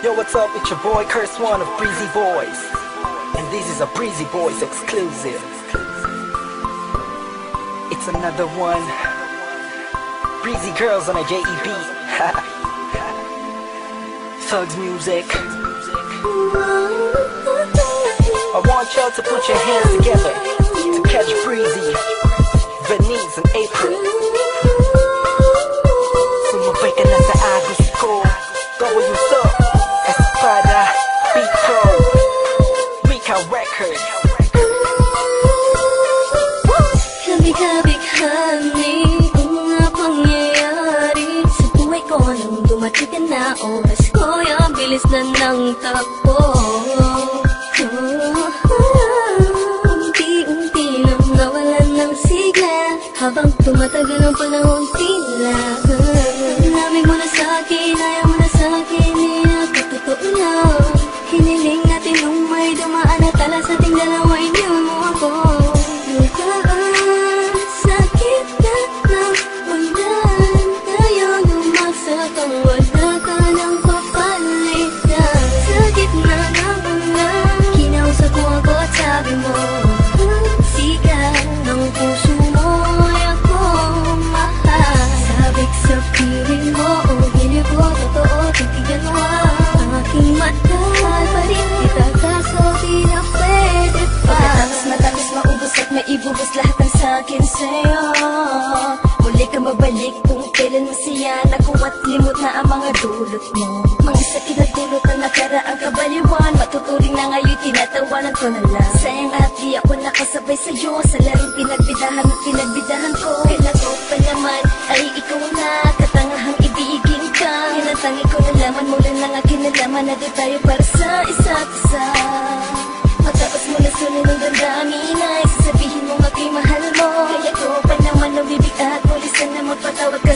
Yo, what's up? It's your boy Curse One of Breezy Boys, and this is a Breezy Boys exclusive. It's another one. Breezy Girls on a JEB. Thugs music. I want y'all to put your hands together to catch Breezy, Venice, and April. Sumabay ka na sa agos ko. W Espada, Beat Pro, Mika Records. Kabi-kabi-kami ang mga pangyayari sa buhay ko nung dumating ka na. Oras ko yung bilis na ng takbo. Unti-unti nang nawalan ng sigla habang tumatagal ang panahon tila. Namin mo na sa'kin, ayaw mo na sa'kin, totoo lang. Hiniling natin nung may dumaan at tala sa ating dalawa, iniwan mo ako. Luhaan, sakit na nawalan tayo, lumagsakang wala ka ng papalitan. Sakit na nawalan, kinausap mo ako at sabi mo, sigaw ng puso mo ay ako mahal. Sabik sa piling mo, gilip ko, totoo, titigan mo ang aking mata. Mahal pa rin kita kaso di na pwede pa. Pagkatapos matapos maubos at maibubos lahat ng sakin sa'yo, muli ka mabalik kung kailan masaya na at limot na ang mga dulot mo. Mga sakit na dulot na nakaraang kabaliwan, matuturing na ngayon tinatawanan ko na lang. Sayang at di ako nakasabay sa'yo sa laring pinagbidahan at pinagbidahan ko. Kailan ko pa naman ay ikaw na katangahang ibigin ka. Yan ang tangi ko nalaman mula ng akin nalaman na di tayo para sa isa't isa. Matapos mo na sunin ng damdamin ay sasabihin mo ako'y mahal mo. Kaya ko pa naman nabibig at pulis na magpatawad ka